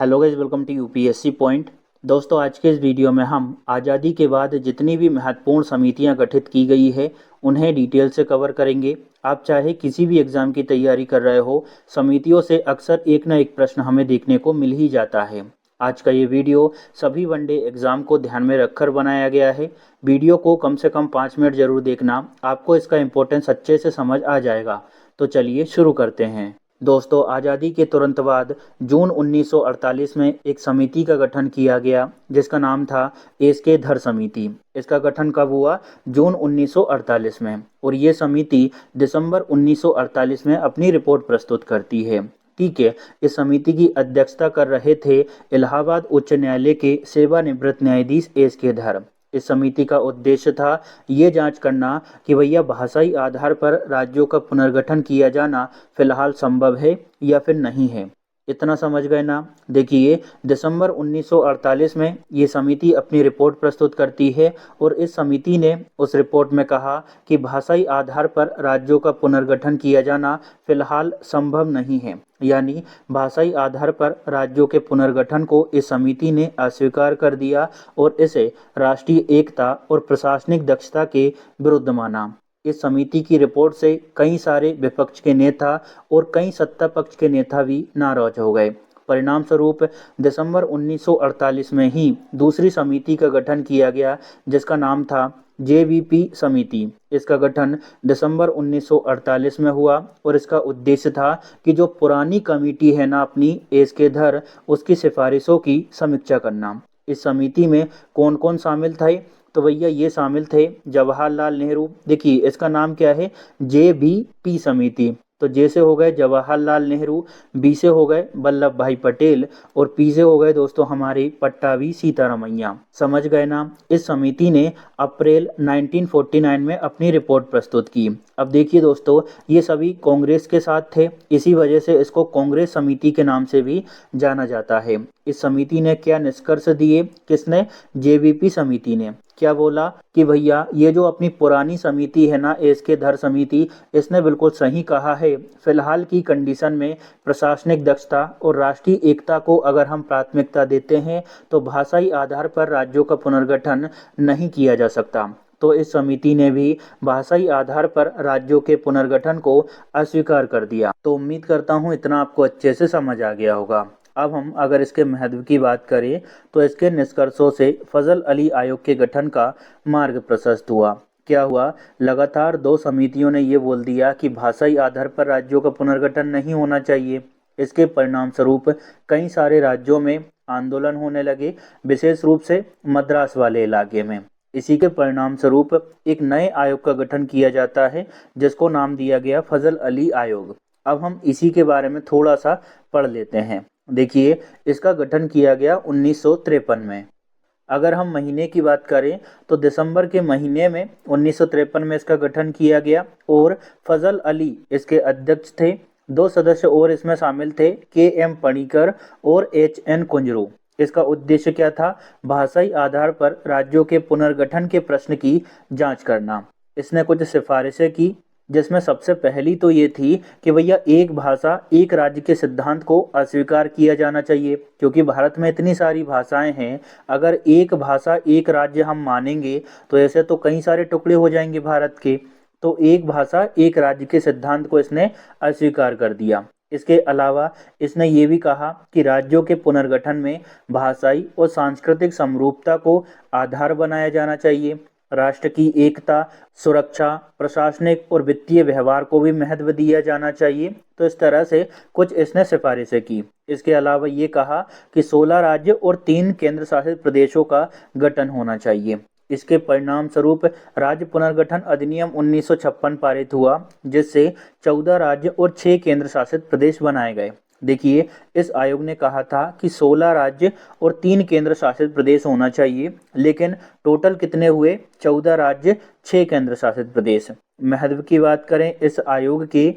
Hello guys, welcome to UPSC point. दोस्तों, आज के इस वीडियो में हम आज़ादी के बाद जितनी भी महत्वपूर्ण समितियां गठित की गई है उन्हें डिटेल से कवर करेंगे। आप चाहे किसी भी एग्ज़ाम की तैयारी कर रहे हो, समितियों से अक्सर एक ना एक प्रश्न हमें देखने को मिल ही जाता है। आज का ये वीडियो सभी वनडे एग्ज़ाम को ध्यान में रखकर बनाया गया है। वीडियो को कम से कम 5 मिनट ज़रूर देखना, आपको इसका इम्पोर्टेंस अच्छे से समझ आ जाएगा। तो चलिए शुरू करते हैं। दोस्तों, आज़ादी के तुरंत बाद जून 1948 में एक समिति का गठन किया गया जिसका नाम था एसके धर समिति। इसका गठन कब हुआ? जून 1948 में। और ये समिति दिसंबर 1948 में अपनी रिपोर्ट प्रस्तुत करती है। ठीक है। इस समिति की अध्यक्षता कर रहे थे इलाहाबाद उच्च न्यायालय के सेवानिवृत्त न्यायाधीश एसके धर। इस समिति का उद्देश्य था ये जांच करना कि भैया भाषाई आधार पर राज्यों का पुनर्गठन किया जाना फिलहाल संभव है या फिर नहीं है। इतना समझ गए ना? देखिए, दिसंबर 1948 में ये समिति अपनी रिपोर्ट प्रस्तुत करती है और इस समिति ने उस रिपोर्ट में कहा कि भाषाई आधार पर राज्यों का पुनर्गठन किया जाना फिलहाल संभव नहीं है। यानी भाषाई आधार पर राज्यों के पुनर्गठन को इस समिति ने अस्वीकार कर दिया और इसे राष्ट्रीय एकता और प्रशासनिक दक्षता के विरुद्ध माना। इस समिति की रिपोर्ट से कई सारे विपक्ष के नेता और कई सत्ता पक्ष के नेता भी नाराज हो गए। परिणाम स्वरूप दिसंबर 1948 में ही दूसरी समिति का गठन किया गया जिसका नाम था जेवीपी समिति। इसका गठन दिसंबर 1948 में हुआ और इसका उद्देश्य था कि जो पुरानी कमेटी है ना अपनी एसके धर, उसकी सिफारिशों की समीक्षा करना। इस समिति में कौन कौन शामिल थे? तो भैया ये शामिल थे जवाहरलाल नेहरू। देखिए, इसका नाम क्या है? जेबीपी समिति। तो जे से हो गए जवाहरलाल नेहरू, बी से हो गए वल्लभ भाई पटेल और पी से हो गए दोस्तों हमारी पट्टाभी सीतारमैया। समझ गए ना? इस समिति ने अप्रैल 1949 में अपनी रिपोर्ट प्रस्तुत की। अब देखिए दोस्तों, ये सभी कांग्रेस के साथ थे, इसी वजह से इसको कांग्रेस समिति के नाम से भी जाना जाता है। इस समिति ने क्या निष्कर्ष दिए? किसने? जेबीपी समिति ने क्या बोला कि भैया ये जो अपनी पुरानी समिति है ना एसके धर समिति, इसने बिल्कुल सही कहा है। फिलहाल की कंडीशन में प्रशासनिक दक्षता और राष्ट्रीय एकता को अगर हम प्राथमिकता देते हैं तो भाषाई आधार पर राज्यों का पुनर्गठन नहीं किया जा सकता। तो इस समिति ने भी भाषाई आधार पर राज्यों के पुनर्गठन को अस्वीकार कर दिया। तो उम्मीद करता हूँ इतना आपको अच्छे से समझ आ गया होगा। अब हम अगर इसके महत्व की बात करें तो इसके निष्कर्षों से फजल अली आयोग के गठन का मार्ग प्रशस्त हुआ। क्या हुआ? लगातार दो समितियों ने ये बोल दिया कि भाषाई आधार पर राज्यों का पुनर्गठन नहीं होना चाहिए। इसके परिणाम स्वरूप कई सारे राज्यों में आंदोलन होने लगे, विशेष रूप से मद्रास वाले इलाके में। इसी के परिणाम स्वरूप एक नए आयोग का गठन किया जाता है जिसको नाम दिया गया फजल अली आयोग। अब हम इसी के बारे में थोड़ा सा पढ़ लेते हैं। देखिए, इसका गठन किया गया 1953 में। अगर हम महीने की बात करें तो दिसंबर के महीने में 1953 में इसका गठन किया गया और फजल अली इसके अध्यक्ष थे। दो सदस्य और इसमें शामिल थे, के एम पणिकर और एच एन कुंजरू। इसका उद्देश्य क्या था? भाषाई आधार पर राज्यों के पुनर्गठन के प्रश्न की जांच करना। इसने कुछ सिफारिशें की जिसमें सबसे पहली तो ये थी कि भैया एक भाषा एक राज्य के सिद्धांत को अस्वीकार किया जाना चाहिए, क्योंकि भारत में इतनी सारी भाषाएं हैं। अगर एक भाषा एक राज्य हम मानेंगे तो ऐसे तो कई सारे टुकड़े हो जाएंगे भारत के। तो एक भाषा एक राज्य के सिद्धांत को इसने अस्वीकार कर दिया। इसके अलावा इसने ये भी कहा कि राज्यों के पुनर्गठन में भाषाई और सांस्कृतिक समरूपता को आधार बनाया जाना चाहिए। राष्ट्र की एकता, सुरक्षा, प्रशासनिक और वित्तीय व्यवहार को भी महत्व दिया जाना चाहिए। तो इस तरह से कुछ इसने सिफारिशें की। इसके अलावा ये कहा कि 16 राज्य और 3 केंद्र शासित प्रदेशों का गठन होना चाहिए। इसके परिणाम स्वरूप राज्य पुनर्गठन अधिनियम 1956 पारित हुआ, जिससे 14 राज्य और 6 केंद्र शासित प्रदेश बनाए गए। देखिए, इस आयोग ने कहा था कि 16 राज्य और 3 केंद्र शासित प्रदेश होना चाहिए, लेकिन टोटल कितने हुए? 14 राज्य, 6 केंद्र शासित प्रदेश। महत्व की बात करें इस आयोग के,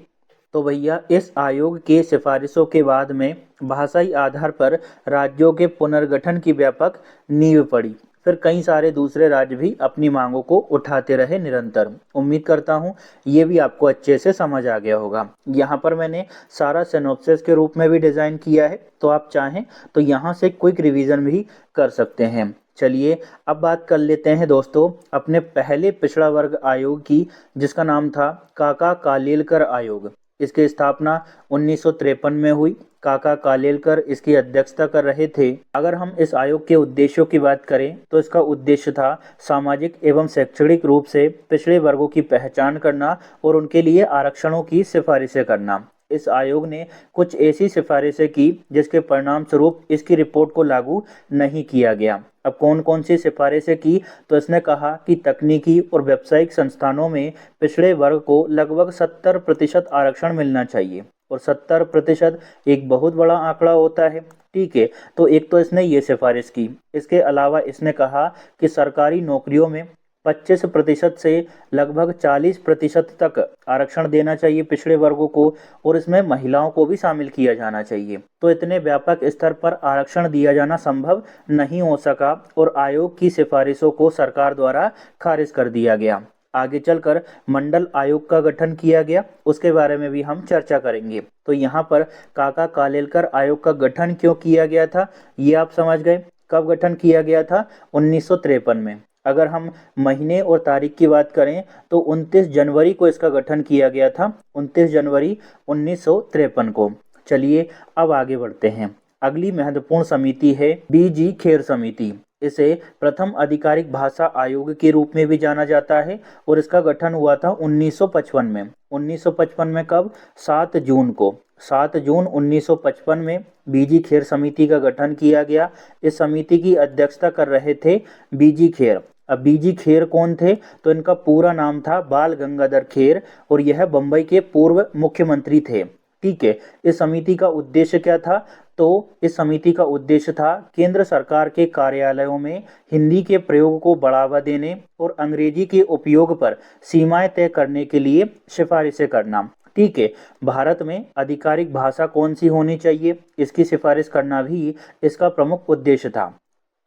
तो भैया इस आयोग के सिफारिशों के बाद में भाषाई आधार पर राज्यों के पुनर्गठन की व्यापक नींव पड़ी। फिर कई सारे दूसरे राज्य भी अपनी मांगों को उठाते रहे निरंतर। उम्मीद करता हूँ ये भी आपको अच्छे से समझ आ गया होगा। यहाँ पर मैंने सारा सिनॉप्सिस के रूप में भी डिज़ाइन किया है, तो आप चाहें तो यहाँ से क्विक रिवीजन भी कर सकते हैं। चलिए अब बात कर लेते हैं दोस्तों अपने पहले पिछड़ा वर्ग आयोग की, जिसका नाम था काका कालेलकर आयोग। इसकी स्थापना 1953 में हुई। काका कालेलकर इसकी अध्यक्षता कर रहे थे। अगर हम इस आयोग के उद्देश्यों की बात करें तो इसका उद्देश्य था सामाजिक एवं शैक्षणिक रूप से पिछड़े वर्गों की पहचान करना और उनके लिए आरक्षणों की सिफारिशें करना। इस आयोग ने कुछ ऐसी सिफारिशें की जिसके परिणाम स्वरूप इसकी रिपोर्ट को लागू नहीं किया गया। अब कौन कौन सी सिफारिशें की, तो इसने कहा कि तकनीकी और व्यावसायिक संस्थानों में पिछड़े वर्ग को लगभग 70% आरक्षण मिलना चाहिए, और 70% एक बहुत बड़ा आंकड़ा होता है। ठीक है, तो एक तो इसने ये सिफारिश की। इसके अलावा इसने कहा कि सरकारी नौकरियों में 25% से लगभग 40% तक आरक्षण देना चाहिए पिछड़े वर्गों को, और इसमें महिलाओं को भी शामिल किया जाना चाहिए। तो इतने व्यापक स्तर पर आरक्षण दिया जाना संभव नहीं हो सका और आयोग की सिफारिशों को सरकार द्वारा खारिज कर दिया गया। आगे चलकर मंडल आयोग का गठन किया गया, उसके बारे में भी हम चर्चा करेंगे। तो यहाँ पर काका कालेलकर आयोग का गठन क्यों किया गया था, ये आप समझ गए। कब गठन किया गया था? 1953 में। अगर हम महीने और तारीख की बात करें तो 29 जनवरी को इसका गठन किया गया था, 29 जनवरी 1953 को। चलिए अब आगे बढ़ते हैं। अगली महत्वपूर्ण समिति है बीजी खेर समिति। इसे प्रथम आधिकारिक भाषा आयोग के रूप में भी जाना जाता है और इसका गठन हुआ था 1955 में। 1955 में कब? 7 जून को। 7 जून 1955 में बीजी खेर समिति का गठन किया गया। इस समिति की अध्यक्षता कर रहे थे बीजी खेर। अब बीजी खेर कौन थे? तो इनका पूरा नाम था बाल गंगाधर खेर और यह बम्बई के पूर्व मुख्यमंत्री थे। ठीक है, इस समिति का उद्देश्य क्या था? तो इस समिति का उद्देश्य था केंद्र सरकार के कार्यालयों में हिंदी के प्रयोग को बढ़ावा देने और अंग्रेजी के उपयोग पर सीमाएं तय करने के लिए सिफारिशें करना। ठीक है, भारत में आधिकारिक भाषा कौन सी होनी चाहिए, इसकी सिफारिश करना भी इसका प्रमुख उद्देश्य था।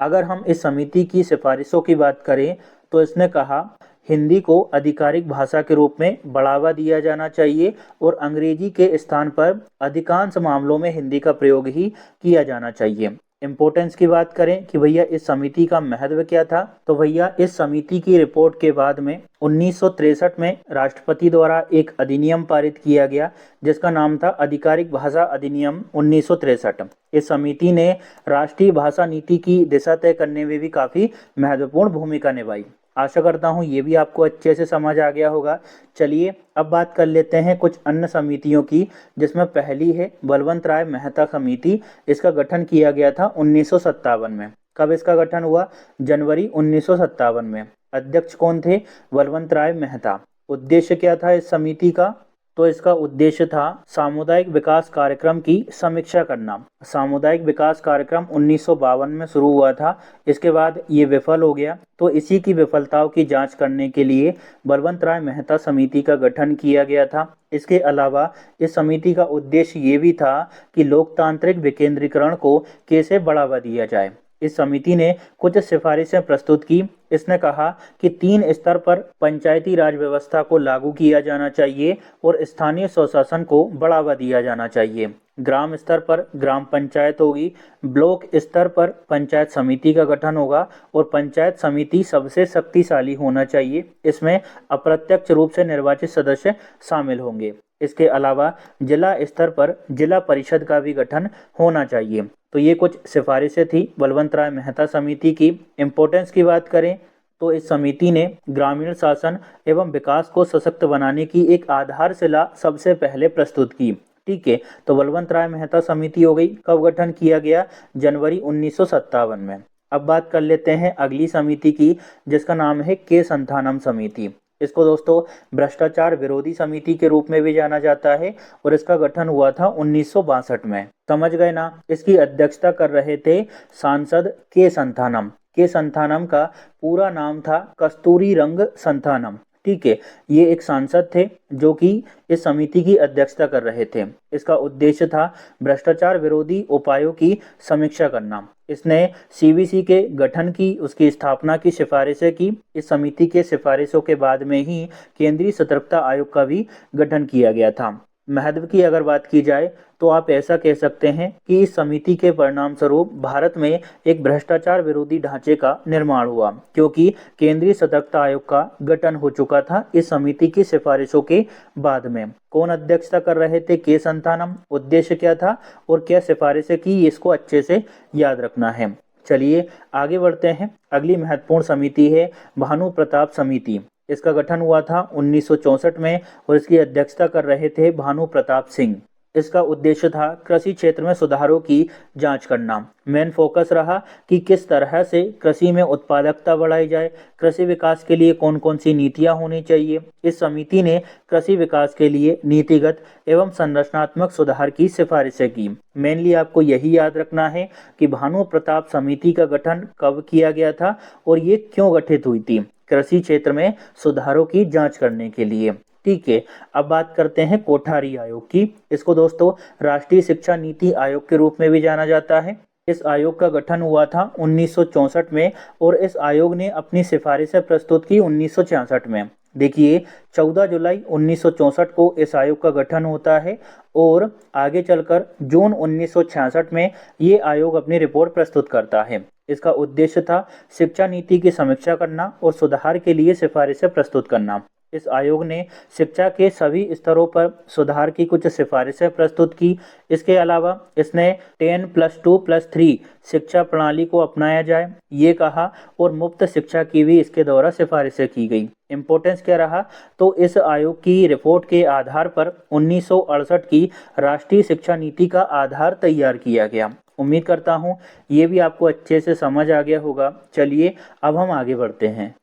अगर हम इस समिति की सिफारिशों की बात करें तो इसने कहा हिंदी को आधिकारिक भाषा के रूप में बढ़ावा दिया जाना चाहिए और अंग्रेजी के स्थान पर अधिकांश मामलों में हिंदी का प्रयोग ही किया जाना चाहिए। इम्पोर्टेंस की बात करें कि भैया इस समिति का महत्व क्या था, तो भैया इस समिति की रिपोर्ट के बाद में 1963 में राष्ट्रपति द्वारा एक अधिनियम पारित किया गया जिसका नाम था आधिकारिक भाषा अधिनियम 1963। इस समिति ने राष्ट्रीय भाषा नीति की दिशा तय करने में भी काफी महत्वपूर्ण भूमिका निभाई। आशा करता हूँ ये भी आपको अच्छे से समझ आ गया होगा। चलिए अब बात कर लेते हैं कुछ अन्य समितियों की, जिसमें पहली है बलवंत राय मेहता समिति। इसका गठन किया गया था 1957 में। कब इसका गठन हुआ? जनवरी 1957 में। अध्यक्ष कौन थे? बलवंत राय मेहता। उद्देश्य क्या था इस समिति का? तो इसका उद्देश्य था सामुदायिक विकास कार्यक्रम की समीक्षा करना। सामुदायिक विकास कार्यक्रम 1952 में शुरू हुआ था, इसके बाद ये विफल हो गया, तो इसी की विफलताओं की जांच करने के लिए बलवंत राय मेहता समिति का गठन किया गया था। इसके अलावा इस समिति का उद्देश्य ये भी था कि लोकतांत्रिक विकेंद्रीकरण को कैसे बढ़ावा दिया जाए। इस समिति ने कुछ सिफारिशें प्रस्तुत की। इसने कहा कि 3 स्तर पर पंचायती राज व्यवस्था को लागू किया जाना चाहिए और स्थानीय स्वशासन को बढ़ावा दिया जाना चाहिए। ग्राम स्तर पर ग्राम पंचायत होगी, ब्लॉक स्तर पर पंचायत समिति का गठन होगा और पंचायत समिति सबसे शक्तिशाली होना चाहिए। इसमें अप्रत्यक्ष रूप से निर्वाचित सदस्य शामिल होंगे। इसके अलावा जिला स्तर पर जिला परिषद का भी गठन होना चाहिए। तो ये कुछ सिफारिशें थी बलवंत राय मेहता समिति की। इम्पोर्टेंस की बात करें तो इस समिति ने ग्रामीण शासन एवं विकास को सशक्त बनाने की एक आधारशिला सबसे पहले प्रस्तुत की। ठीक है, तो बलवंत राय मेहता समिति हो गई। कब गठन किया गया? जनवरी 1957 में। अब बात कर लेते हैं अगली समिति की, जिसका नाम है के संथानम समिति। इसको दोस्तों भ्रष्टाचार विरोधी समिति के रूप में भी जाना जाता है और इसका गठन हुआ था 1962 में। समझ गए ना? इसकी अध्यक्षता कर रहे थे सांसद के संथानम। के संथानम का पूरा नाम था कस्तूरी रंग संथानम। ठीक है, ये एक सांसद थे जो कि इस समिति की अध्यक्षता कर रहे थे। इसका उद्देश्य था भ्रष्टाचार विरोधी उपायों की समीक्षा करना। इसने सीबीसी के गठन की, उसकी स्थापना की सिफारिशें की। इस समिति के सिफारिशों के बाद में ही केंद्रीय सतर्कता आयोग का भी गठन किया गया था। महत्व की अगर बात की जाए तो आप ऐसा कह सकते हैं कि इस समिति के परिणाम स्वरूप भारत में एक भ्रष्टाचार विरोधी ढांचे का निर्माण हुआ, क्योंकि केंद्रीय सतर्कता आयोग का गठन हो चुका था इस समिति की सिफारिशों के बाद में। कौन अध्यक्षता कर रहे थे? के संथानम। उद्देश्य क्या था और क्या सिफारिशें की, इसको अच्छे से याद रखना है। चलिए आगे बढ़ते हैं। अगली महत्वपूर्ण समिति है भानु प्रताप समिति। इसका गठन हुआ था 1964 में और इसकी अध्यक्षता कर रहे थे भानु प्रताप सिंह। इसका उद्देश्य था कृषि क्षेत्र में सुधारों की जांच करना। मेन फोकस रहा कि किस तरह से कृषि में उत्पादकता बढ़ाई जाए, कृषि विकास के लिए कौन कौन सी नीतियां होनी चाहिए। इस समिति ने कृषि विकास के लिए नीतिगत एवं संरचनात्मक सुधार की सिफारिशें की। मेनली आपको यही याद रखना है कि भानु प्रताप समिति का गठन कब किया गया था और ये क्यों गठित हुई थी? कृषि क्षेत्र में सुधारों की जांच करने के लिए। ठीक है, अब बात करते हैं कोठारी आयोग की। इसको दोस्तों राष्ट्रीय शिक्षा नीति आयोग के रूप में भी जाना जाता है। इस आयोग का गठन हुआ था 1964 में और इस आयोग ने अपनी सिफारिशें प्रस्तुत की 1966 में। देखिए 14 जुलाई 1964 को इस आयोग का गठन होता है और आगे चलकर जून 1966 में ये आयोग अपनी रिपोर्ट प्रस्तुत करता है। इसका उद्देश्य था शिक्षा नीति की समीक्षा करना और सुधार के लिए सिफारिशें प्रस्तुत करना। इस आयोग ने शिक्षा के सभी स्तरों पर सुधार की कुछ सिफारिशें प्रस्तुत की। इसके अलावा इसने 10+2+3 शिक्षा प्रणाली को अपनाया जाए ये कहा और मुफ्त शिक्षा की भी इसके द्वारा सिफारिशें की गई। इम्पोर्टेंस क्या रहा? तो इस आयोग की रिपोर्ट के आधार पर 1968 की राष्ट्रीय शिक्षा नीति का आधार तैयार किया गया। उम्मीद करता हूँ ये भी आपको अच्छे से समझ आ गया होगा। चलिए अब हम आगे बढ़ते हैं।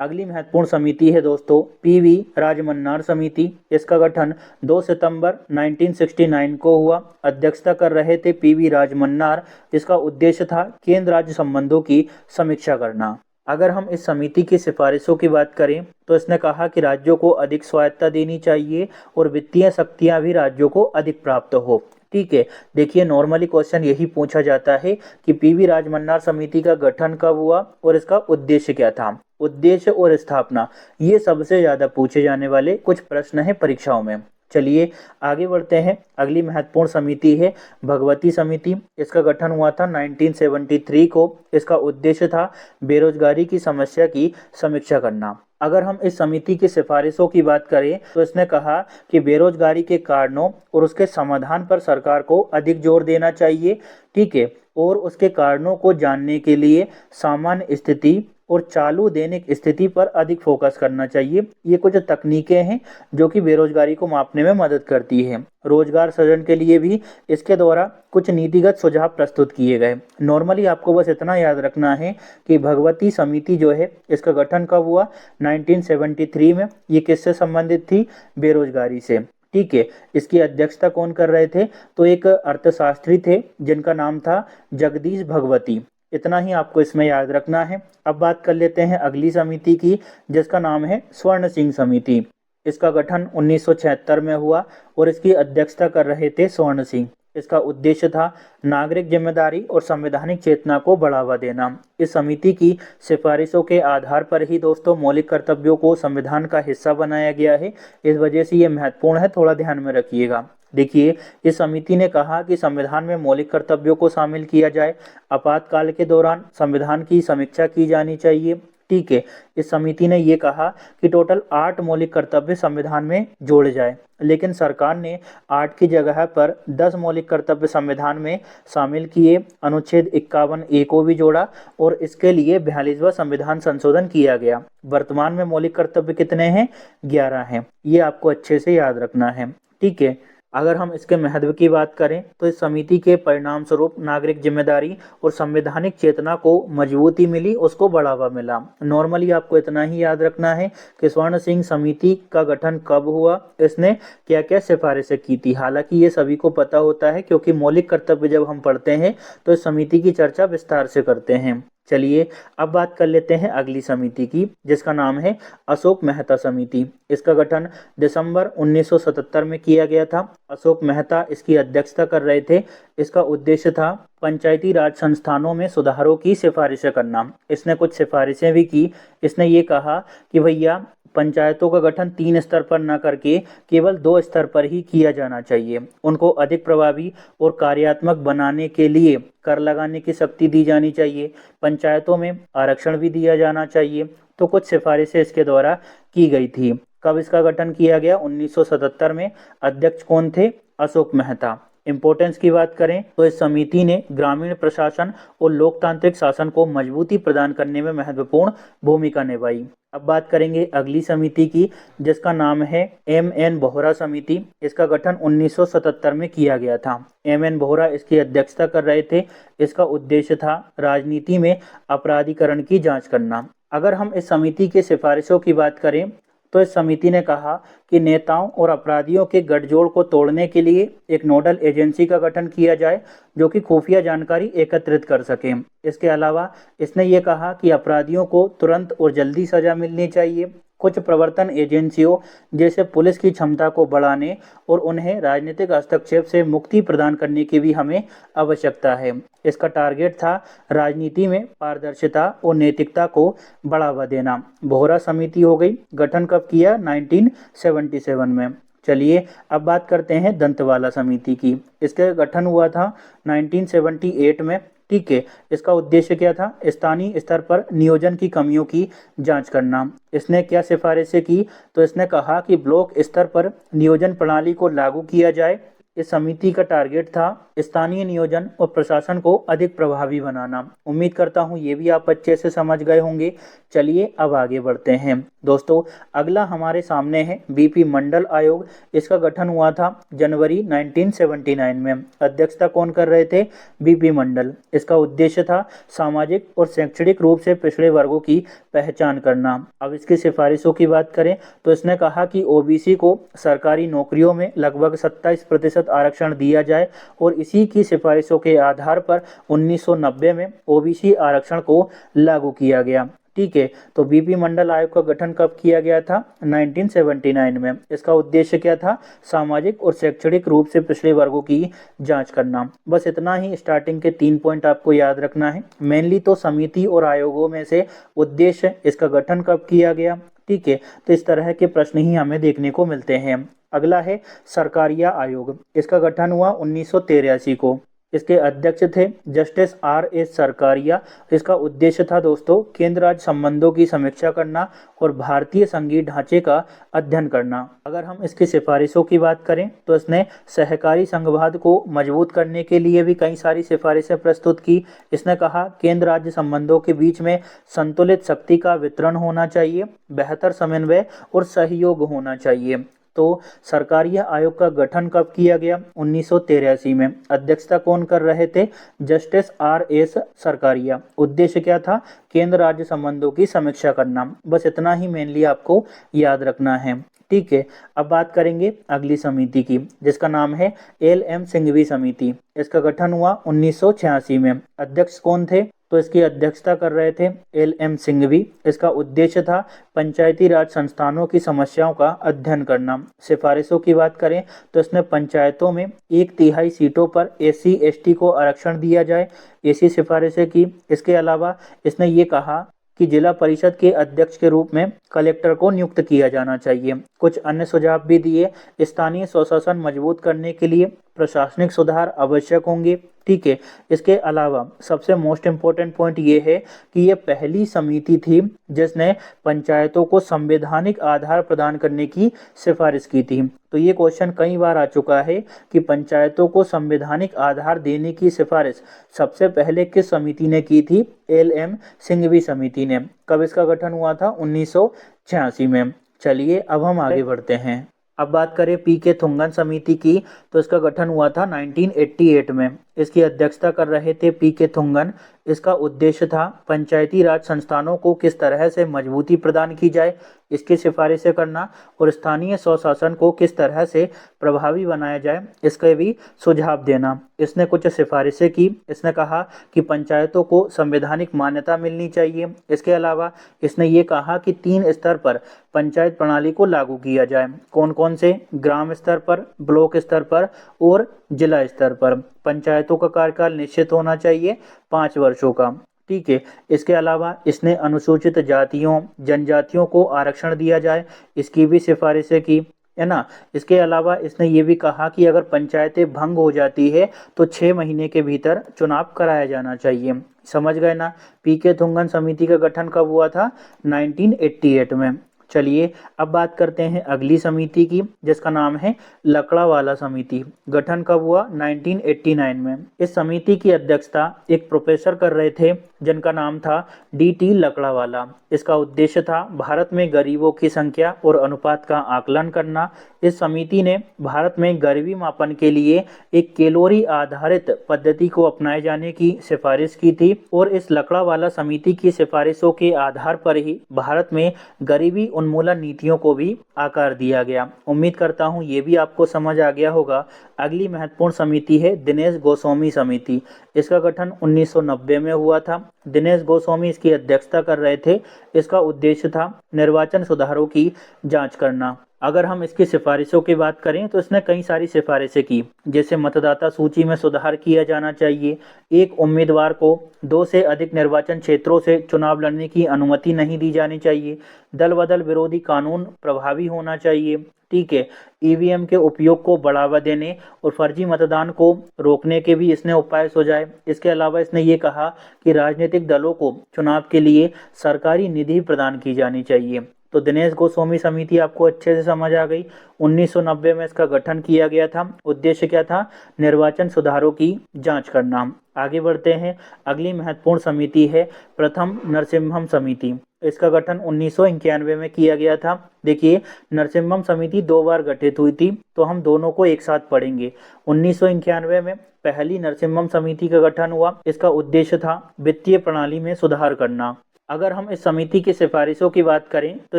अगली महत्वपूर्ण समिति है दोस्तों पीवी राजमन्नार समिति। इसका गठन 2 सितंबर 1969 को हुआ। अध्यक्षता कर रहे थे पीवी राजमन्नार। इसका उद्देश्य था केंद्र राज्य संबंधों की समीक्षा करना। अगर हम इस समिति की सिफारिशों की बात करें तो इसने कहा कि राज्यों को अधिक स्वायत्तता देनी चाहिए और वित्तीय शक्तियां भी राज्यों को अधिक प्राप्त हो। ठीक है, देखिए नॉर्मली क्वेश्चन यही पूछा जाता है कि पीवी राजमन्नार समिति का गठन कब हुआ और इसका उद्देश्य क्या था। उद्देश्य और स्थापना ये सबसे ज्यादा पूछे जाने वाले कुछ प्रश्न हैं परीक्षाओं में। चलिए आगे बढ़ते हैं। अगली महत्वपूर्ण समिति है भगवती समिति। इसका गठन हुआ था 1973 को। इसका उद्देश्य था बेरोजगारी की समस्या की समीक्षा करना। अगर हम इस समिति की सिफारिशों की बात करें तो इसने कहा कि बेरोजगारी के कारणों और उसके समाधान पर सरकार को अधिक जोर देना चाहिए। ठीक है, और उसके कारणों को जानने के लिए सामान्य स्थिति और चालू दैनिक स्थिति पर अधिक फोकस करना चाहिए। ये कुछ तकनीकें हैं जो कि बेरोजगारी को मापने में मदद करती है। रोजगार सृजन के लिए भी इसके द्वारा कुछ नीतिगत सुझाव प्रस्तुत किए गए। नॉर्मली आपको बस इतना याद रखना है कि भगवती समिति जो है इसका गठन कब हुआ? 1973 में। ये किससे संबंधित थी? बेरोजगारी से। ठीक है, इसकी अध्यक्षता कौन कर रहे थे? तो एक अर्थशास्त्री थे जिनका नाम था जगदीश भगवती। इतना ही आपको इसमें याद रखना है। अब बात कर लेते हैं अगली समिति की जिसका नाम है स्वर्ण सिंह समिति। इसका गठन 1976 में हुआ और इसकी अध्यक्षता कर रहे थे स्वर्ण सिंह। इसका उद्देश्य था नागरिक जिम्मेदारी और संवैधानिक चेतना को बढ़ावा देना। इस समिति की सिफारिशों के आधार पर ही दोस्तों मौलिक कर्तव्यों को संविधान का हिस्सा बनाया गया है। इस वजह से ये महत्वपूर्ण है, थोड़ा ध्यान में रखिएगा। देखिए इस समिति ने कहा कि संविधान में मौलिक कर्तव्यों को शामिल किया जाए। आपातकाल के दौरान संविधान की समीक्षा की जानी चाहिए। ठीक है, इस समिति ने ये कहा कि टोटल 8 मौलिक कर्तव्य संविधान में जोड़े जाए, लेकिन सरकार ने 8 की जगह पर 10 मौलिक कर्तव्य संविधान में शामिल किए। अनुच्छेद 51A को भी जोड़ा और इसके लिए 42वां संविधान संशोधन किया गया। वर्तमान में मौलिक कर्तव्य कितने हैं? 11 हैं। ये आपको अच्छे से याद रखना है। ठीक है, अगर हम इसके महत्व की बात करें तो इस समिति के परिणाम स्वरूप नागरिक जिम्मेदारी और संवैधानिक चेतना को मजबूती मिली, उसको बढ़ावा मिला। नॉर्मली आपको इतना ही याद रखना है कि स्वर्ण सिंह समिति का गठन कब हुआ, इसने क्या क्या सिफारिशें की थी। हालांकि ये सभी को पता होता है क्योंकि मौलिक कर्तव्य जब हम पढ़ते हैं तो इस समिति की चर्चा विस्तार से करते हैं। चलिए अब बात कर लेते हैं अगली समिति की जिसका नाम है अशोक मेहता समिति। इसका गठन दिसंबर 1977 में किया गया था। अशोक मेहता इसकी अध्यक्षता कर रहे थे। इसका उद्देश्य था पंचायती राज संस्थानों में सुधारों की सिफारिशें करना। इसने कुछ सिफारिशें भी की। इसने ये कहा कि भैया पंचायतों का गठन 3 स्तर पर न करके केवल 2 स्तर पर ही किया जाना चाहिए। उनको अधिक प्रभावी और कार्यात्मक बनाने के लिए कर लगाने की शक्ति दी जानी चाहिए। पंचायतों में आरक्षण भी दिया जाना चाहिए। तो कुछ सिफारिशें इसके द्वारा की गई थी। कब इसका गठन किया गया? 1977 में। अध्यक्ष कौन थे? अशोक मेहता। इंपॉर्टेंस की बात करें तो इस समिति ने ग्रामीण प्रशासन और लोकतांत्रिक शासन को मजबूती प्रदान करने में महत्वपूर्ण भूमिका निभाई। अब बात करेंगे अगली समिति की, जिसका नाम है एम.एन. बोहरा समिति। इसका गठन 1977 में किया गया था। एम.एन. बोहरा इसकी अध्यक्षता कर रहे थे। इसका उद्देश्य था राजनीति में अपराधीकरण की जांच करना। अगर हम इस समिति के सिफारिशों की बात करें तो इस समिति ने कहा कि नेताओं और अपराधियों के गठजोड़ को तोड़ने के लिए एक नोडल एजेंसी का गठन किया जाए जो कि खुफिया जानकारी एकत्रित कर सके। इसके अलावा इसने ये कहा कि अपराधियों को तुरंत और जल्दी सजा मिलनी चाहिए। कुछ प्रवर्तन एजेंसियों जैसे पुलिस की क्षमता को बढ़ाने और उन्हें राजनीतिक हस्तक्षेप से मुक्ति प्रदान करने की भी हमें आवश्यकता है। इसका टारगेट था राजनीति में पारदर्शिता और नैतिकता को बढ़ावा देना। बोहरा समिति हो गई। गठन कब किया? 1977 में। चलिए अब बात करते हैं दंतवाला समिति की। इसका गठन हुआ था 1978 में। ठीक है, इसका उद्देश्य क्या था? स्थानीय स्तर पर नियोजन की कमियों की जांच करना। इसने क्या सिफारिशें की? तो इसने कहा कि ब्लॉक स्तर पर नियोजन प्रणाली को लागू किया जाए। इस समिति का टारगेट था स्थानीय नियोजन और प्रशासन को अधिक प्रभावी बनाना। उम्मीद करता हूँ ये भी आप अच्छे से समझ गए होंगे। चलिए अब आगे बढ़ते हैं। दोस्तों अगला हमारे सामने है बीपी मंडल आयोग। इसका गठन हुआ था जनवरी 1979 में। अध्यक्षता कौन कर रहे थे? बीपी मंडल। इसका उद्देश्य था सामाजिक और शैक्षणिक रूप से पिछड़े वर्गों की पहचान करना। अब इसकी सिफारिशों की बात करें तो इसने कहा कि ओबीसी को सरकारी नौकरियों में लगभग 27% आरक्षण दिया जाए और इसी की सिफारिशों के आधार पर 1990 में ओबीसी आरक्षण को लागू किया गया। ठीक है, तो बीपी मंडल आयोग का गठन कब किया गया था? 1979 में। इसका उद्देश्य क्या था? सामाजिक और शैक्षणिक रूप से पिछड़े वर्गों की जांच करना। बस इतना ही स्टार्टिंग के 3 पॉइंट आपको याद रखना है। मेनली तो समिति और आयोगों में से उद्देश्य, इसका गठन कब किया गया। ठीक है, तो इस तरह के प्रश्न ही हमें देखने को मिलते हैं। अगला है सरकारिया आयोग। इसका गठन हुआ 1983 को। इसके अध्यक्ष थे जस्टिस आर.एस. सरकारिया। इसका उद्देश्य था दोस्तों केंद्र राज्य संबंधों की समीक्षा करना और भारतीय संघीय ढांचे का अध्ययन करना। अगर हम इसकी सिफारिशों की बात करें तो इसने सहकारी संघवाद को मजबूत करने के लिए भी कई सारी सिफारिशें प्रस्तुत की। इसने कहा केंद्र राज्य संबंधों के बीच में संतुलित शक्ति का वितरण होना चाहिए, बेहतर समन्वय और सहयोग होना चाहिए। तो सरकारिया आयोग का गठन कब किया गया? 1983 में। अध्यक्षता कौन कर रहे थे? जस्टिस आर.एस. सरकारिया। उद्देश्य क्या था? केंद्र राज्य संबंधों की समीक्षा करना। बस इतना ही मेनली आपको याद रखना है। ठीक है, अब बात करेंगे अगली समिति की, जिसका नाम है एल.एम. सिंघवी समिति। इसका गठन हुआ 1986 में। अध्यक्ष कौन थे? तो इसकी अध्यक्षता कर रहे थे एल.एम. सिंघवी। इसका उद्देश्य था पंचायती राज संस्थानों की समस्याओं का अध्ययन करना। सिफारिशों की बात करें तो इसने पंचायतों में 1/3 सीटों पर SC/ST को आरक्षण दिया जाए, ऐसी सिफारिशें की। इसके अलावा इसने ये कहा कि जिला परिषद के अध्यक्ष के रूप में कलेक्टर को नियुक्त किया जाना चाहिए। कुछ अन्य सुझाव भी दिए। स्थानीय स्वशासन मजबूत करने के लिए प्रशासनिक सुधार आवश्यक होंगे। ठीक है, इसके अलावा सबसे मोस्ट इम्पोर्टेंट पॉइंट ये है कि ये पहली समिति थी जिसने पंचायतों को संवैधानिक आधार प्रदान करने की सिफारिश की थी। तो ये क्वेश्चन कई बार आ चुका है कि पंचायतों को संवैधानिक आधार देने की सिफारिश सबसे पहले किस समिति ने की थी? एल.एम. सिंघवी समिति ने। कब इसका गठन हुआ था? 1986 में। चलिए अब हम आगे बढ़ते हैं। अब बात करें पी.के. थुंगन समिति की, तो इसका गठन हुआ था 1988 में। इसकी अध्यक्षता कर रहे थे पी.के. थुंगन। इसका उद्देश्य था पंचायती राज संस्थानों को किस तरह से मजबूती प्रदान की जाए, इसकी सिफारिशें करना और स्थानीय स्वशासन को किस तरह से प्रभावी बनाया जाए, इसके भी सुझाव देना। इसने कुछ सिफारिशें की। इसने कहा कि पंचायतों को संवैधानिक मान्यता मिलनी चाहिए। इसके अलावा इसने ये कहा कि 3 स्तर पर पंचायत प्रणाली को लागू किया जाए। कौन कौन से? ग्राम स्तर पर, ब्लॉक स्तर पर और जिला स्तर पर। पंचायतों का कार्यकाल निश्चित होना चाहिए 5 वर्षों का। ठीक है। इसके अलावा इसने अनुसूचित जातियों जनजातियों को आरक्षण दिया जाए, इसकी भी सिफारिशें की, है ना। इसके अलावा इसने ये भी कहा कि अगर पंचायतें भंग हो जाती है तो 6 महीने के भीतर चुनाव कराया जाना चाहिए। समझ गए ना। पीके थुंगन समिति का गठन कब हुआ था? 1988 में। चलिए अब बात करते हैं अगली समिति की, जिसका नाम है लकड़ावाला समिति। गठन कब हुआ? 1989 में। इस समिति की अध्यक्षता एक प्रोफेसर कर रहे थे जिनका नाम था डी.टी. लकड़ावाला। इसका उद्देश्य था भारत में गरीबों की संख्या और अनुपात का आकलन करना। इस समिति ने भारत में गरीबी मापन के लिए एक कैलोरी आधारित पद्धति को अपनाए जाने की सिफारिश की थी और इस लकड़ावाला समिति की सिफारिशों के आधार पर ही भारत में गरीबी उन्मूलन नीतियों को भी आकार दिया गया। उम्मीद करता हूँ ये भी आपको समझ आ गया होगा। अगली महत्वपूर्ण समिति है दिनेश गोस्वामी समिति। इसका गठन 1990 में हुआ था। दिनेश गोस्वामी इसकी अध्यक्षता कर रहे थे। इसका उद्देश्य था निर्वाचन सुधारों की जांच करना। अगर हम इसकी सिफारिशों की बात करें तो इसने कई सारी सिफारिशें की, जैसे मतदाता सूची में सुधार किया जाना चाहिए, एक उम्मीदवार को 2 से अधिक निर्वाचन क्षेत्रों से चुनाव लड़ने की अनुमति नहीं दी जानी चाहिए, दल बदल विरोधी कानून प्रभावी होना चाहिए। ठीक है। ईवीएम के उपयोग को बढ़ावा देने और फर्जी मतदान को रोकने के भी इसने उपाय सुझाए। इसके अलावा इसने ये कहा कि राजनीतिक दलों को चुनाव के लिए सरकारी निधि प्रदान की जानी चाहिए। तो दिनेश गोस्वामी समिति आपको अच्छे से समझ आ गई। 1990 में इसका गठन किया गया था। उद्देश्य क्या था? निर्वाचन सुधारों की जांच करना। आगे बढ़ते हैं। अगली महत्वपूर्ण समिति है प्रथम नरसिम्हम समिति। इसका गठन 1991 में किया गया था। देखिए, नरसिम्हम समिति 2 बार गठित हुई थी, तो हम दोनों को एक साथ पढ़ेंगे। 1991 में पहली नरसिम्हम समिति का गठन हुआ। इसका उद्देश्य था वित्तीय प्रणाली में सुधार करना। अगर हम इस समिति की सिफारिशों की बात करें तो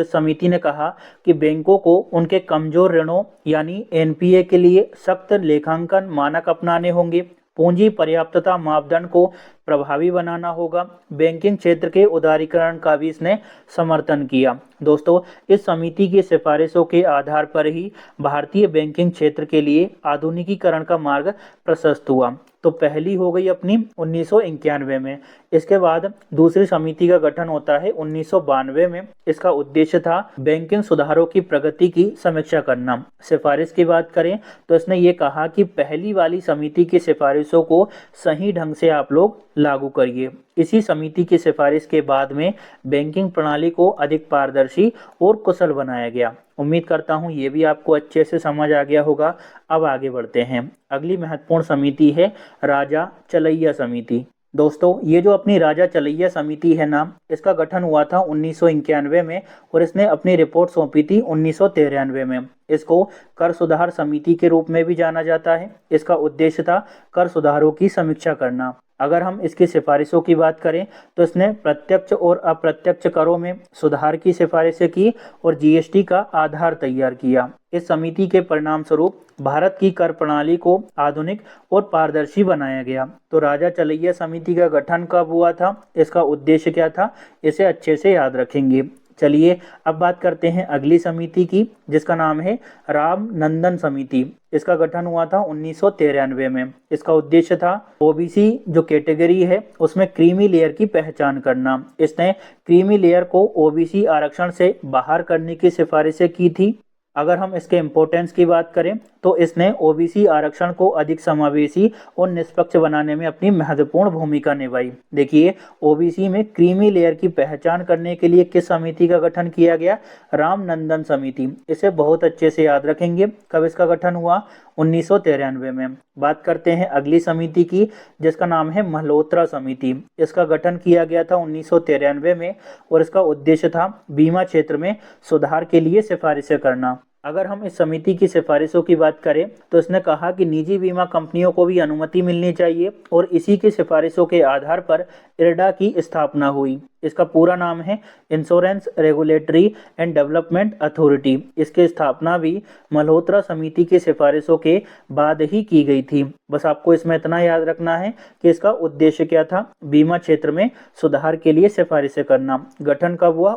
इस समिति ने कहा कि बैंकों को उनके कमजोर ऋणों यानी एनपीए के लिए सख्त लेखांकन मानक अपनाने होंगे, पूंजी पर्याप्तता मापदंड को प्रभावी बनाना होगा, बैंकिंग क्षेत्र के उदारीकरण का भी इसने समर्थन किया। दोस्तों, इस समिति की सिफारिशों के आधार पर ही भारतीय बैंकिंग क्षेत्र के लिए आधुनिकीकरण का मार्ग प्रशस्त हुआ। तो पहली हो गई अपनी 1991 में। इसके बाद दूसरी समिति का गठन होता है 1992 में। इसका उद्देश्य था बैंकिंग सुधारों की प्रगति की समीक्षा करना। सिफारिश की बात करें तो इसने ये कहा कि पहली वाली समिति की सिफारिशों को सही ढंग से आप लोग लागू करिए। इसी समिति की सिफारिश के बाद में बैंकिंग प्रणाली को अधिक पारदर्शी और कुशल बनाया गया। उम्मीद करता हूँ ये भी आपको अच्छे से समझ आ गया होगा। अब आगे बढ़ते हैं। अगली महत्वपूर्ण समिति है राजा चलैया समिति। दोस्तों, ये जो अपनी राजा चलैया समिति है ना, इसका गठन हुआ था 1991 में और इसने अपनी रिपोर्ट सौंपी थी 1993 में। इसको कर सुधार समिति के रूप में भी जाना जाता है। इसका उद्देश्य था कर सुधारों की समीक्षा करना। अगर हम इसकी सिफारिशों की बात करें तो इसने प्रत्यक्ष और अप्रत्यक्ष करों में सुधार की सिफारिशें की और जीएसटी का आधार तैयार किया। इस समिति के परिणाम स्वरूप भारत की कर प्रणाली को आधुनिक और पारदर्शी बनाया गया। तो राजा चलैया समिति का गठन कब हुआ था? इसका उद्देश्य क्या था? इसे अच्छे से याद रखेंगे। चलिए अब बात करते हैं अगली समिति की, जिसका नाम है राम नंदन समिति। इसका गठन हुआ था 1993 में। इसका उद्देश्य था ओबीसी जो कैटेगरी है उसमें क्रीमी लेयर की पहचान करना। इसने क्रीमी लेयर को ओबीसी आरक्षण से बाहर करने की सिफारिशें की थी। अगर हम इसके इम्पोर्टेंस की बात करें तो इसने ओबीसी आरक्षण को अधिक समावेशी और निष्पक्ष बनाने में अपनी महत्वपूर्ण भूमिका निभाई। देखिए, ओबीसी में क्रीमी लेयर की पहचान करने के लिए किस समिति का गठन किया गया? रामनंदन समिति। इसे बहुत अच्छे से याद रखेंगे। कब इसका गठन हुआ? 1993 में। बात करते हैं अगली समिति की, जिसका नाम है मल्होत्रा समिति। इसका गठन किया गया था 1993 में और इसका उद्देश्य था बीमा क्षेत्र में सुधार के लिए सिफारिशें करना। अगर हम इस समिति की सिफारिशों की बात करें तो इसने कहा कि निजी बीमा कंपनियों को भी अनुमति मिलनी चाहिए और इसी की सिफारिशों के आधार पर इरडा की स्थापना हुई। इसका पूरा नाम है insurance regulatory and development authority. इसकी स्थापना भी मल्होत्रा समिति की सिफारिशों के बाद ही की गई थी। बस आपको इसमें इतना याद रखना है कि इसका उद्देश्य क्या था? बीमा क्षेत्र में सुधार के लिए सिफारिशें करना। गठन कब हुआ?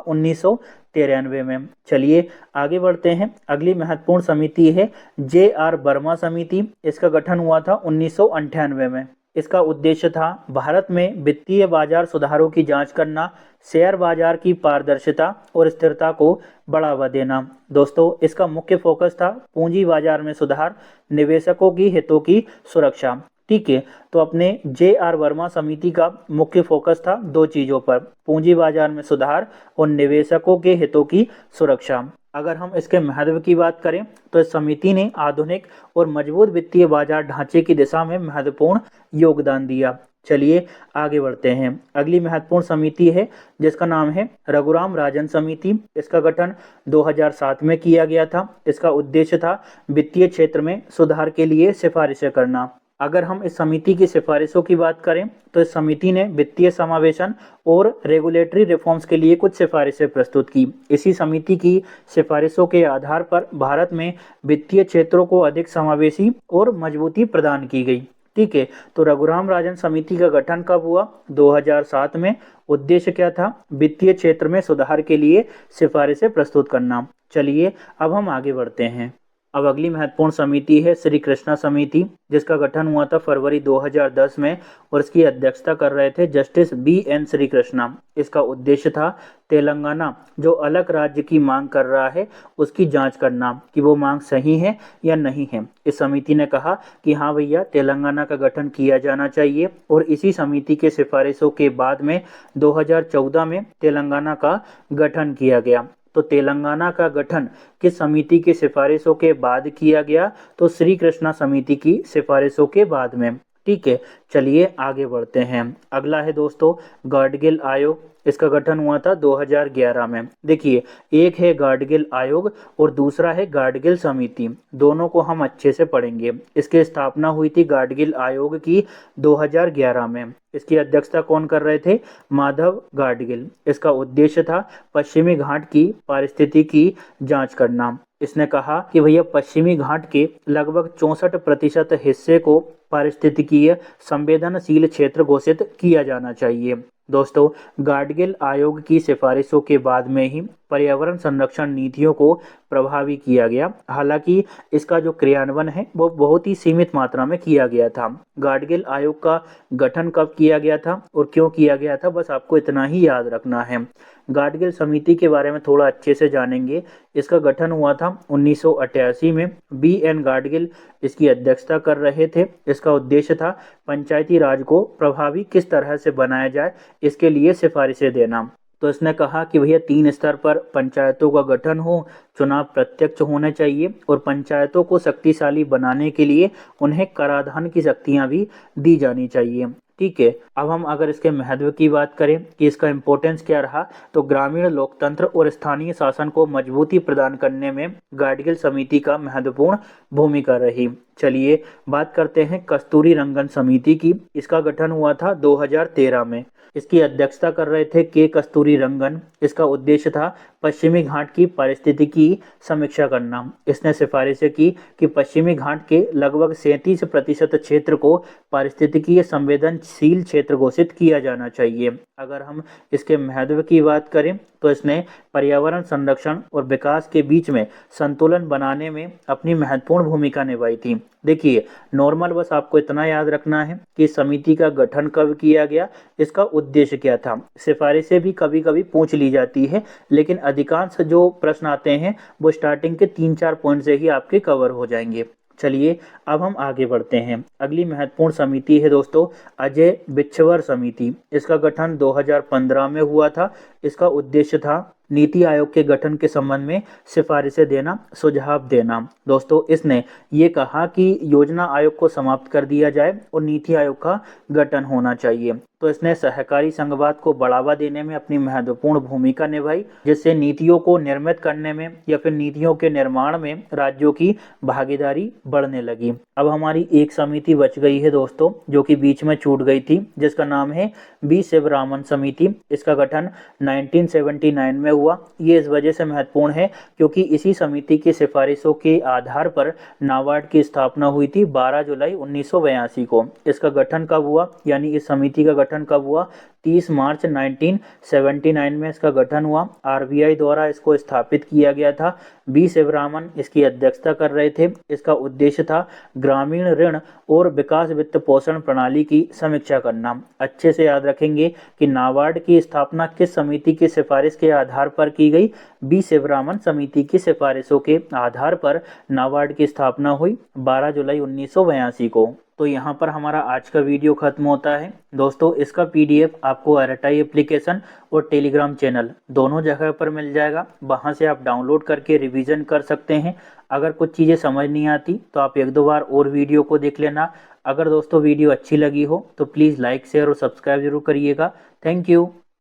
1993 में। चलिए आगे बढ़ते हैं। अगली महत्वपूर्ण समिति है जे.आर. वर्मा समिति। इसका गठन हुआ था 1998 में। इसका उद्देश्य था भारत में वित्तीय बाजार सुधारों की जांच करना, शेयर बाजार की पारदर्शिता और स्थिरता को बढ़ावा देना। दोस्तों, इसका मुख्य फोकस था पूंजी बाजार में सुधार, निवेशकों की हितों की सुरक्षा। ठीक है, तो अपने जे.आर. वर्मा समिति का मुख्य फोकस था दो चीजों पर, पूंजी बाजार में सुधार और निवेशकों के हितों की सुरक्षा। अगर हम इसके महत्व की बात करें तो इस समिति ने आधुनिक और मजबूत वित्तीय बाजार ढांचे की दिशा में महत्वपूर्ण योगदान दिया। चलिए आगे बढ़ते हैं। अगली महत्वपूर्ण समिति है जिसका नाम है रघुराम राजन समिति। इसका गठन 2007 में किया गया था। इसका उद्देश्य था वित्तीय क्षेत्र में सुधार के लिए सिफारिशें करना। अगर हम इस समिति की सिफारिशों की बात करें तो इस समिति ने वित्तीय समावेशन और रेगुलेटरी रिफॉर्म्स के लिए कुछ सिफारिशें प्रस्तुत की। इसी समिति की सिफारिशों के आधार पर भारत में वित्तीय क्षेत्रों को अधिक समावेशी और मजबूती प्रदान की गई। ठीक है, तो रघुराम राजन समिति का गठन कब हुआ? 2007 में। उद्देश्य क्या था? वित्तीय क्षेत्र में सुधार के लिए सिफारिशें प्रस्तुत करना। चलिए अब हम आगे बढ़ते हैं। अब अगली महत्वपूर्ण समिति है श्री कृष्णा समिति, जिसका गठन हुआ था फरवरी 2010 में और इसकी अध्यक्षता कर रहे थे जस्टिस बी.एन. श्री कृष्णा। इसका उद्देश्य था तेलंगाना जो अलग राज्य की मांग कर रहा है उसकी जांच करना कि वो मांग सही है या नहीं है। इस समिति ने कहा कि हाँ भैया, तेलंगाना का गठन किया जाना चाहिए और इसी समिति के सिफारिशों के बाद में 2014 में तेलंगाना का गठन किया गया। तो तेलंगाना का गठन किस समिति की सिफारिशों के बाद किया गया? तो श्री कृष्णा समिति की सिफारिशों के बाद में। ठीक है, चलिए आगे बढ़ते हैं। अगला है दोस्तों गाडगिल आयोग। इसका गठन हुआ था 2011 में। देखिए, एक है गाडगिल आयोग और दूसरा है गाडगिल समिति। दोनों को हम अच्छे से पढ़ेंगे। इसकी स्थापना हुई थी गाडगिल आयोग की 2011 में। इसकी अध्यक्षता कौन कर रहे थे? माधव गाडगिल। इसका उद्देश्य था पश्चिमी घाट की पारिस्थितिकी की जांच करना। इसने कहा कि भैया पश्चिमी घाट के लगभग 64% हिस्से को पारिस्थितिकीय संवेदनशील क्षेत्र घोषित किया जाना चाहिए। दोस्तों, गाडगिल आयोग की सिफारिशों के बाद में ही पर्यावरण संरक्षण नीतियों को प्रभावी किया गया। हालांकि इसका जो क्रियान्वयन है वो बहुत ही सीमित मात्रा में किया गया था। गाडगिल आयोग का गठन कब किया गया था और क्यों किया गया था, बस आपको इतना ही याद रखना है। गाडगिल समिति के बारे में थोड़ा अच्छे से जानेंगे। इसका गठन हुआ था 1988 में। बी.एन. गाडगिल इसकी अध्यक्षता कर रहे थे। इसका उद्देश्य था पंचायती राज को प्रभावी किस तरह से बनाया जाए, इसके लिए सिफारिशें देना। तो इसने कहा कि भैया 3 स्तर पर पंचायतों का गठन हो, चुनाव प्रत्यक्ष होने चाहिए और पंचायतों को शक्तिशाली बनाने के लिए उन्हें कराधान की शक्तियां भी दी जानी चाहिए। ठीक है, अब हम अगर इसके महत्व की बात करें कि इसका इम्पोर्टेंस क्या रहा, तो ग्रामीण लोकतंत्र और स्थानीय शासन को मजबूती प्रदान करने में गाडगिल समिति का महत्वपूर्ण भूमिका रही। चलिए बात करते हैं कस्तूरी रंगन समिति की। इसका गठन हुआ था 2013 में। इसकी अध्यक्षता कर रहे थे के कस्तूरी रंगन। इसका उद्देश्य था पश्चिमी घाट की परिस्थिति की समीक्षा करना। इसने सिफारिशें की कि पश्चिमी घाट के लगभग 37% क्षेत्र को पारिस्थितिकीय संवेदनशील क्षेत्र घोषित किया जाना चाहिए। अगर हम इसके महत्व की बात करें तो इसने पर्यावरण संरक्षण और विकास के बीच में संतुलन बनाने में अपनी महत्वपूर्ण भूमिका निभाई थी। देखिए, नॉर्मल बस आपको इतना याद रखना है कि समिति का गठन कब किया गया, इसका उद्देश्य क्या था। सिफारिशें भी कभी कभी पूछ ली जाती है, लेकिन अधिकांश जो प्रश्न आते हैं वो स्टार्टिंग के 3-4 पॉइंट से ही आपके कवर हो जाएंगे। चलिए अब हम आगे बढ़ते हैं। अगली महत्वपूर्ण समिति है दोस्तों अजय बिच्छवर समिति। इसका गठन 2015 में हुआ था। इसका उद्देश्य था नीति आयोग के गठन के संबंध में सिफारिशें देना, सुझाव देना। दोस्तों, इसने ये कहा कि योजना आयोग को समाप्त कर दिया जाए और नीति आयोग का गठन होना चाहिए। तो इसने सहकारी संघवाद को बढ़ावा देने में अपनी महत्वपूर्ण भूमिका निभाई, जिससे नीतियों को निर्मित करने में या फिर नीतियों के निर्माण में राज्यों की भागीदारी बढ़ने लगी। अब हमारी एक समिति बच गई है दोस्तों, जो कि बीच में छूट गई थी, जिसका नाम है बी शिवरामन समिति। इसका गठन 1979 में हुआ। ये इस वजह से महत्वपूर्ण है क्योंकि इसी समिति की सिफारिशों के आधार पर नाबार्ड की स्थापना हुई थी 12 जुलाई 1982 को। इसका गठन कब हुआ, यानी इस समिति का गठन कब हुआ? 30 मार्च 1979 में इसका गठन हुआ। आरबीआई द्वारा इसको स्थापित किया गया था। बी शिवरामन इसकी अध्यक्षता कर रहे थे। इसका उद्देश्य था ग्रामीण ऋण और विकास वित्त पोषण प्रणाली की समीक्षा करना। अच्छे से याद रखेंगे कि नाबार्ड की स्थापना किस समिति की सिफारिश के आधार पर की गई? बी शिवरामन समिति की सिफारिशों के आधार पर नाबार्ड की स्थापना हुई 12 जुलाई 1982 को। तो यहाँ पर हमारा आज का वीडियो खत्म होता है। दोस्तों, इसका पीडीएफ आपको आरटीआई एप्लीकेशन और टेलीग्राम चैनल दोनों जगह पर मिल जाएगा। वहाँ से आप डाउनलोड करके रिवीजन कर सकते हैं। अगर कुछ चीज़ें समझ नहीं आती तो आप एक दो बार और वीडियो को देख लेना। अगर दोस्तों वीडियो अच्छी लगी हो तो प्लीज़ लाइक शेयर और सब्सक्राइब जरूर करिएगा। Thank you.